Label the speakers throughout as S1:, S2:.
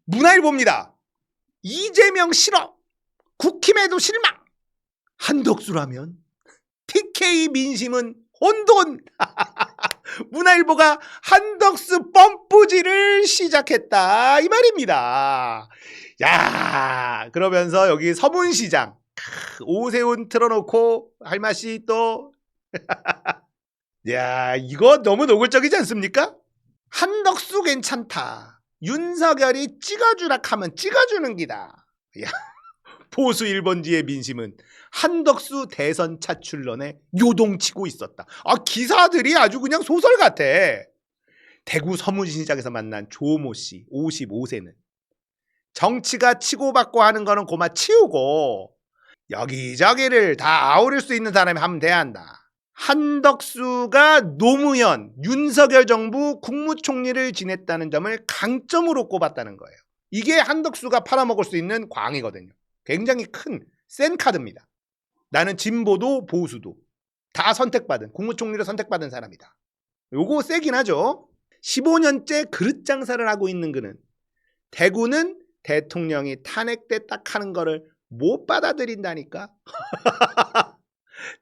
S1: 문화일보입니다. 이재명 싫어. 국힘에도 실망. 한덕수라면 TK 민심은 혼돈. 문화일보가 한덕수 펌프질을 시작했다 이 말입니다. 야, 그러면서 여기 서문시장 오세훈 틀어놓고 할 맛이 또 야, 이거 너무 노골적이지 않습니까? 한덕수 괜찮다. 윤석열이 찍어주라 하면 찍어주는 기다. 야, 보수 1번지의 민심은 한덕수 대선 차출론에 요동치고 있었다. 기사들이 아주 그냥 소설 같아. 대구 서문시장에서 만난 조모 씨 55세는 정치가 치고받고 하는 거는 고마 치우고 여기저기를 다 아우를 수 있는 사람이 하면 돼야 한다. 한덕수가 노무현, 윤석열 정부 국무총리를 지냈다는 점을 강점으로 꼽았다는 거예요. 이게 한덕수가 팔아먹을 수 있는 광이거든요. 굉장히 큰 센 카드입니다. 나는 진보도 보수도 다 선택받은, 국무총리로 선택받은 사람이다. 요거 세긴 하죠. 15년째 그릇 장사를 하고 있는 그는 대구는 대통령이 탄핵때 딱 하는 거를 못 받아들인다니까.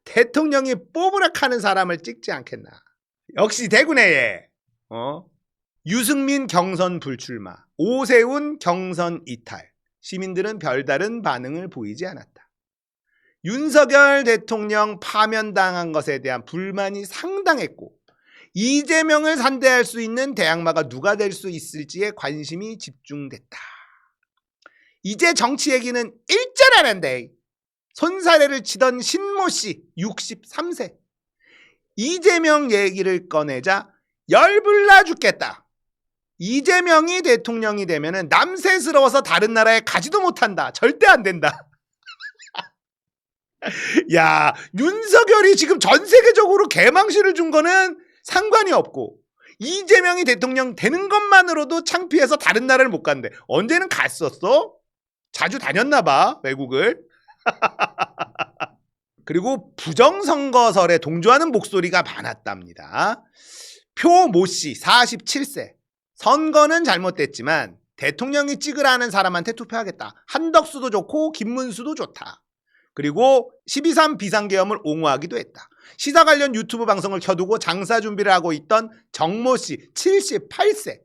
S1: 대통령이 뽑으라 하는 사람을 찍지 않겠나. 역시 대구네에 유승민 경선 불출마, 오세훈 경선 이탈. 시민들은 별다른 반응을 보이지 않았다. 윤석열 대통령 파면당한 것에 대한 불만이 상당했고 이재명을 상대할 수 있는 대항마가 누가 될 수 있을지에 관심이 집중됐다. 이제 정치 얘기는 일절하는데 손사래를 치던 신모 씨 63세 이재명 얘기를 꺼내자 열불나 죽겠다. 이재명이 대통령이 되면 남새스러워서 다른 나라에 가지도 못한다. 절대 안 된다. 야, 윤석열이 지금 전 세계적으로 개망신을 준 거는 상관이 없고 이재명이 대통령 되는 것만으로도 창피해서 다른 나라를 못 간대. 언제는 갔었어? 자주 다녔나 봐, 외국을. 그리고 부정선거설에 동조하는 목소리가 많았답니다. 표모 씨 47세. 선거는 잘못됐지만 대통령이 찍으라는 사람한테 투표하겠다. 한덕수도 좋고 김문수도 좋다. 그리고 12.3 비상계엄을 옹호하기도 했다. 시사 관련 유튜브 방송을 켜두고 장사 준비를 하고 있던 정모 씨 78세.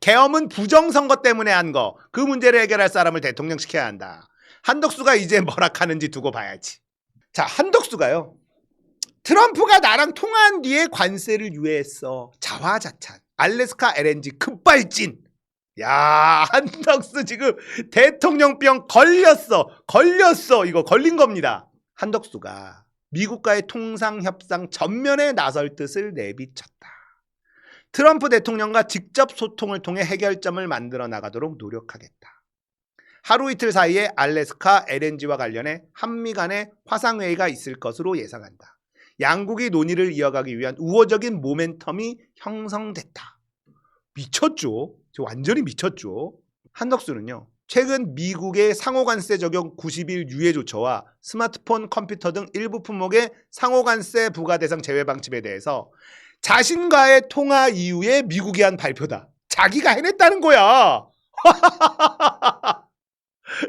S1: 계엄은 부정선거 때문에 한 거. 그 문제를 해결할 사람을 대통령 시켜야 한다. 한덕수가 이제 뭐라 하는지 두고 봐야지. 자, 한덕수가요. 트럼프가 나랑 통화한 뒤에 관세를 유예했어. 자화자찬. 알래스카 LNG 급발진. 야, 한덕수 지금 대통령병 걸렸어. 이거 걸린 겁니다. 한덕수가 미국과의 통상협상 전면에 나설 뜻을 내비쳤다. 트럼프 대통령과 직접 소통을 통해 해결점을 만들어 나가도록 노력하겠다. 하루 이틀 사이에 알래스카 LNG와 관련해 한미 간의 화상회의가 있을 것으로 예상한다. 양국이 논의를 이어가기 위한 우호적인 모멘텀이 형성됐다. 미쳤죠. 완전히 미쳤죠. 한덕수는요. 최근 미국의 상호관세 적용 90일 유예 조처와 스마트폰, 컴퓨터 등 일부 품목의 상호관세 부과 대상 제외 방침에 대해서 자신과의 통화 이후에 미국이 한 발표다. 자기가 해냈다는 거야.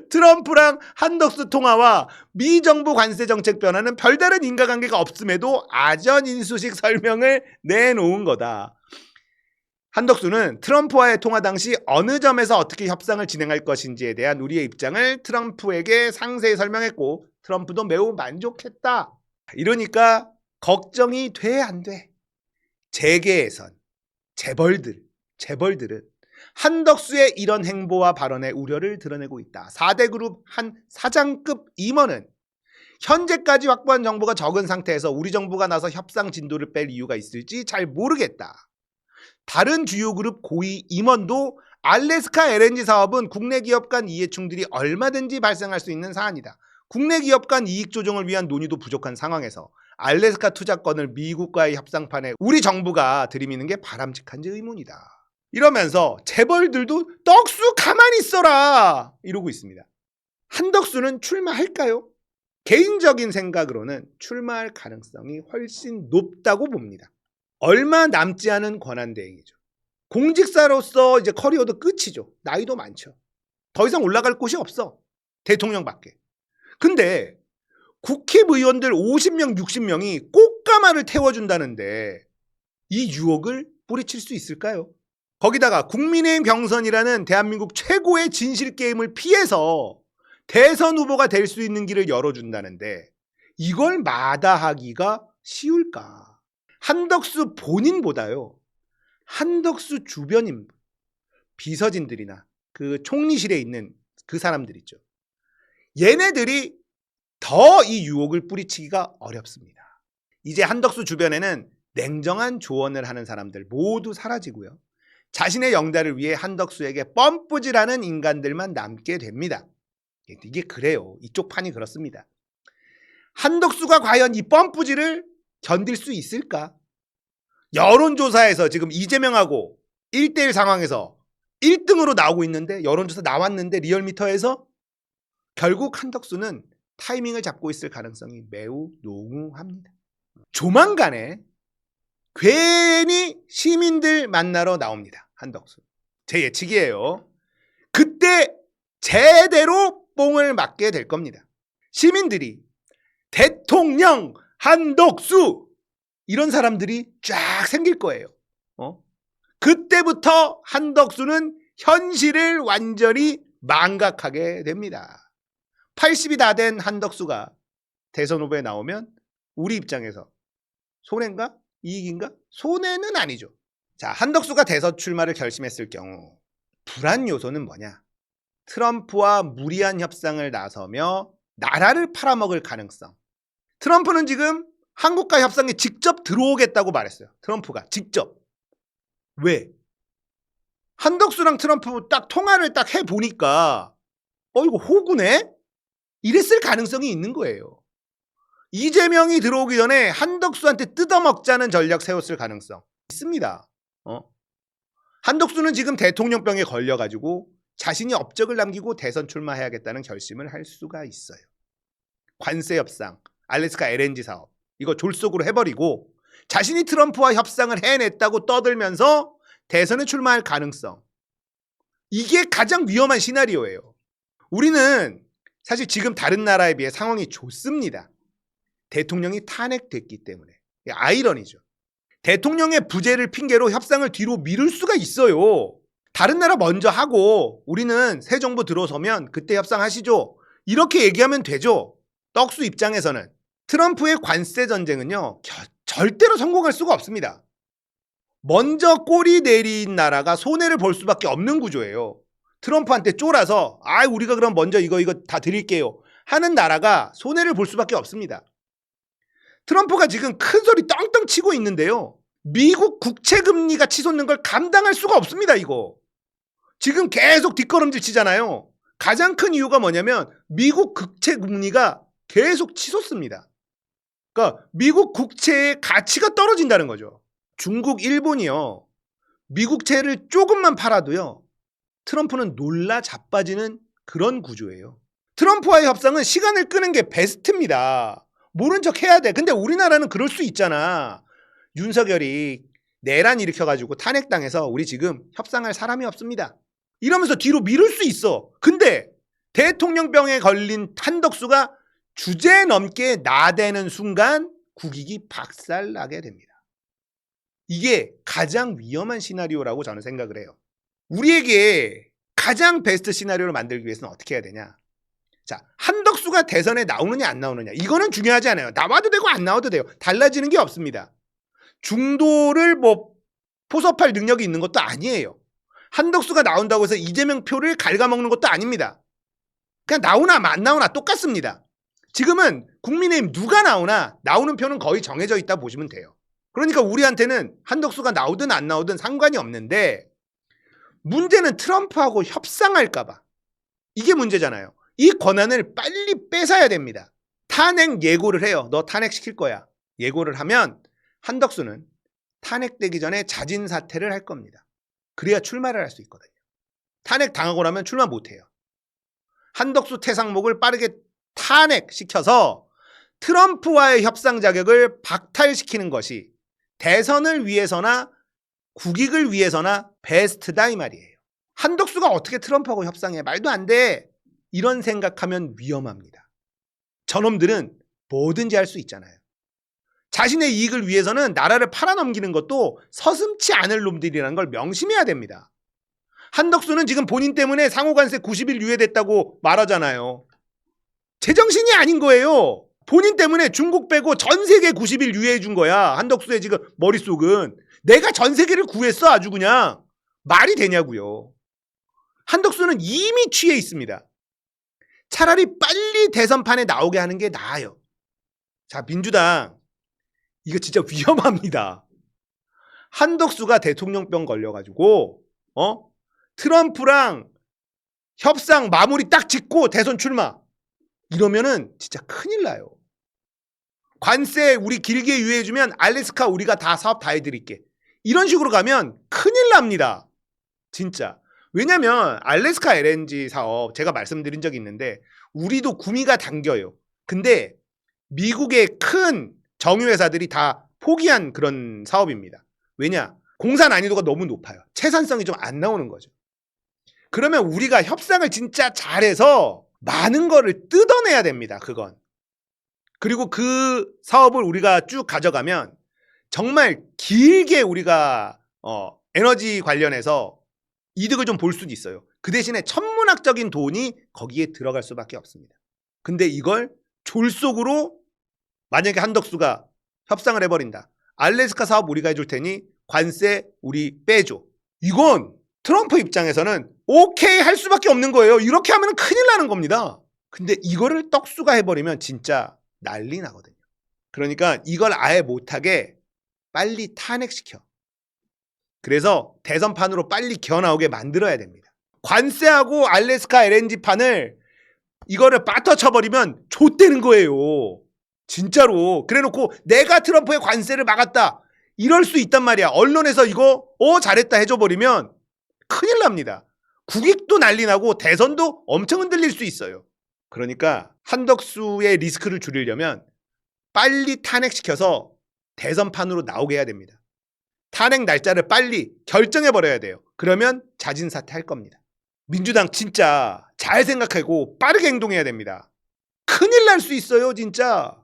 S1: 트럼프랑 한덕수 통화와 미 정부 관세 정책 변화는 별다른 인과관계가 없음에도 아전인수식 설명을 내놓은 거다. 한덕수는 트럼프와의 통화 당시 어느 점에서 어떻게 협상을 진행할 것인지에 대한 우리의 입장을 트럼프에게 상세히 설명했고 트럼프도 매우 만족했다. 이러니까 걱정이 돼 안 돼? 재계에선 재벌들은 한덕수의 이런 행보와 발언에 우려를 드러내고 있다. 4대 그룹 한 사장급 임원은 현재까지 확보한 정보가 적은 상태에서 우리 정부가 나서 협상 진도를 뺄 이유가 있을지 잘 모르겠다. 다른 주요 그룹 고위 임원도 알래스카 LNG 사업은 국내 기업 간 이해충돌이 얼마든지 발생할 수 있는 사안이다. 국내 기업 간 이익 조정을 위한 논의도 부족한 상황에서 알래스카 투자권을 미국과의 협상판에 우리 정부가 들이미는 게 바람직한지 의문이다. 이러면서 재벌들도 떡수 가만히 있어라 이러고 있습니다. 한덕수는 출마할까요? 개인적인 생각으로는 출마할 가능성이 훨씬 높다고 봅니다. 얼마 남지 않은 권한대행이죠. 공직사로서 이제 커리어도 끝이죠. 나이도 많죠. 더 이상 올라갈 곳이 없어. 대통령밖에. 근데 국회의원들 50명, 60명이 꽃가마를 태워준다는데 이 유혹을 뿌리칠 수 있을까요? 거기다가 국민의힘 경선이라는 대한민국 최고의 진실 게임을 피해서 대선 후보가 될 수 있는 길을 열어준다는데 이걸 마다하기가 쉬울까? 한덕수 본인보다요. 한덕수 주변 인물, 비서진들이나 그 총리실에 있는 그 사람들 있죠. 얘네들이 더 이 유혹을 뿌리치기가 어렵습니다. 이제 한덕수 주변에는 냉정한 조언을 하는 사람들 모두 사라지고요. 자신의 영달을 위해 한덕수에게 뻔뿌질하는 인간들만 남게 됩니다. 이게 그래요. 이쪽 판이 그렇습니다. 한덕수가 과연 이 뻔뿌질을 견딜 수 있을까? 여론조사에서 지금 이재명하고 1대1 상황에서 1등으로 나오고 있는데 여론조사 나왔는데 리얼미터에서 결국 한덕수는 타이밍을 잡고 있을 가능성이 매우 농후합니다. 조만간에 괜히 시민들 만나러 나옵니다. 한덕수. 제 예측이에요. 그때 제대로 뽕을 맞게 될 겁니다. 시민들이 대통령 한덕수 이런 사람들이 쫙 생길 거예요. 그때부터 한덕수는 현실을 완전히 망각하게 됩니다. 80이 다 된 한덕수가 대선 후보에 나오면 우리 입장에서 손해인가? 이익인가? 손해는 아니죠. 자, 한덕수가 대선 출마를 결심했을 경우 불안 요소는 뭐냐? 트럼프와 무리한 협상을 나서며 나라를 팔아먹을 가능성. 트럼프는 지금 한국과 협상에 직접 들어오겠다고 말했어요. 트럼프가 직접. 왜? 한덕수랑 트럼프 딱 통화를 딱 해보니까 이거 호구네? 이랬을 가능성이 있는 거예요. 이재명이 들어오기 전에 한덕수한테 뜯어먹자는 전략 세웠을 가능성 있습니다. 한덕수는 지금 대통령병에 걸려가지고 자신이 업적을 남기고 대선 출마해야겠다는 결심을 할 수가 있어요. 관세 협상, 알래스카 LNG 사업 이거 졸속으로 해버리고 자신이 트럼프와 협상을 해냈다고 떠들면서 대선에 출마할 가능성. 이게 가장 위험한 시나리오예요. 우리는 사실 지금 다른 나라에 비해 상황이 좋습니다. 대통령이 탄핵됐기 때문에. 아이러니죠. 대통령의 부재를 핑계로 협상을 뒤로 미룰 수가 있어요. 다른 나라 먼저 하고 우리는 새 정부 들어서면 그때 협상하시죠. 이렇게 얘기하면 되죠. 떡수 입장에서는. 트럼프의 관세 전쟁은요. 절대로 성공할 수가 없습니다. 먼저 꼬리 내린 나라가 손해를 볼 수밖에 없는 구조예요. 트럼프한테 쫄아서 우리가 그럼 먼저 이거 다 드릴게요 하는 나라가 손해를 볼 수밖에 없습니다. 트럼프가 지금 큰 소리 떵떵 치고 있는데요. 미국 국채금리가 치솟는 걸 감당할 수가 없습니다. 이거. 지금 계속 뒷걸음질 치잖아요. 가장 큰 이유가 뭐냐면 미국 국채금리가 계속 치솟습니다. 그러니까 미국 국채의 가치가 떨어진다는 거죠. 중국, 일본이요. 미국 채를 조금만 팔아도요. 트럼프는 놀라 자빠지는 그런 구조예요. 트럼프와의 협상은 시간을 끄는 게 베스트입니다. 모른 척 해야 돼. 근데 우리나라는 그럴 수 있잖아. 윤석열이 내란 일으켜가지고 탄핵당해서 우리 지금 협상할 사람이 없습니다. 이러면서 뒤로 미룰 수 있어. 근데 대통령병에 걸린 한덕수가 주제 넘게 나대는 순간 국익이 박살나게 됩니다. 이게 가장 위험한 시나리오라고 저는 생각을 해요. 우리에게 가장 베스트 시나리오를 만들기 위해서는 어떻게 해야 되냐? 자, 한덕수가 대선에 나오느냐 안 나오느냐 이거는 중요하지 않아요. 나와도 되고 안 나와도 돼요. 달라지는 게 없습니다. 중도를 포섭할 능력이 있는 것도 아니에요. 한덕수가 나온다고 해서 이재명 표를 갉아먹는 것도 아닙니다. 그냥 나오나 안 나오나 똑같습니다. 지금은 국민의힘 누가 나오나 나오는 표는 거의 정해져 있다 보시면 돼요. 그러니까 우리한테는 한덕수가 나오든 안 나오든 상관이 없는데 문제는 트럼프하고 협상할까봐. 이게 문제잖아요. 이 권한을 빨리 뺏어야 됩니다. 탄핵 예고를 해요. 너 탄핵시킬 거야. 예고를 하면 한덕수는 탄핵되기 전에 자진 사퇴를 할 겁니다. 그래야 출마를 할 수 있거든요. 탄핵 당하고 나면 출마 못해요. 한덕수 태상목을 빠르게 탄핵시켜서 트럼프와의 협상 자격을 박탈시키는 것이 대선을 위해서나 국익을 위해서나 베스트다 이 말이에요. 한덕수가 어떻게 트럼프하고 협상해? 말도 안 돼. 이런 생각하면 위험합니다. 저놈들은 뭐든지 할 수 있잖아요. 자신의 이익을 위해서는 나라를 팔아넘기는 것도 서슴지 않을 놈들이라는 걸 명심해야 됩니다. 한덕수는 지금 본인 때문에 상호관세 90일 유예됐다고 말하잖아요. 제정신이 아닌 거예요. 본인 때문에 중국 빼고 전 세계 90일 유예해 준 거야. 한덕수의 지금 머릿속은. 내가 전 세계를 구했어. 아주 그냥. 말이 되냐고요. 한덕수는 이미 취해 있습니다. 차라리 빨리 대선판에 나오게 하는 게 나아요. 자, 민주당 이거 진짜 위험합니다. 한덕수가 대통령병 걸려가지고 트럼프랑 협상 마무리 딱 짓고 대선 출마 이러면은 진짜 큰일 나요. 관세 우리 길게 유예해주면 알래스카 우리가 다 사업 다 해드릴게. 이런 식으로 가면 큰일 납니다. 진짜. 왜냐면 알래스카 LNG 사업 제가 말씀드린 적이 있는데 우리도 구미가 당겨요. 근데 미국의 큰 정유회사들이 다 포기한 그런 사업입니다. 왜냐? 공사 난이도가 너무 높아요. 채산성이 좀 안 나오는 거죠. 그러면 우리가 협상을 진짜 잘해서 많은 거를 뜯어내야 됩니다. 그건. 그리고 그 사업을 우리가 쭉 가져가면 정말 길게 우리가 에너지 관련해서 이득을 좀 볼 수도 있어요. 그 대신에 천문학적인 돈이 거기에 들어갈 수밖에 없습니다. 근데 이걸 졸속으로 만약에 한덕수가 협상을 해버린다. 알래스카 사업 우리가 해줄 테니 관세 우리 빼줘. 이건 트럼프 입장에서는 오케이 할 수밖에 없는 거예요. 이렇게 하면 큰일 나는 겁니다. 근데 이거를 떡수가 해버리면 진짜 난리 나거든요. 그러니까 이걸 아예 못하게 빨리 탄핵시켜. 그래서 대선판으로 빨리 기어나오게 만들어야 됩니다. 관세하고 알래스카 LNG판을 이거를 빠터쳐버리면 좆되는 거예요. 진짜로. 그래놓고 내가 트럼프의 관세를 막았다. 이럴 수 있단 말이야. 언론에서 이거 잘했다 해줘버리면 큰일 납니다. 국익도 난리 나고 대선도 엄청 흔들릴 수 있어요. 그러니까 한덕수의 리스크를 줄이려면 빨리 탄핵시켜서 대선판으로 나오게 해야 됩니다. 탄핵 날짜를 빨리 결정해버려야 돼요. 그러면 자진사퇴 할 겁니다. 민주당 진짜 잘 생각하고 빠르게 행동해야 됩니다. 큰일 날 수 있어요, 진짜.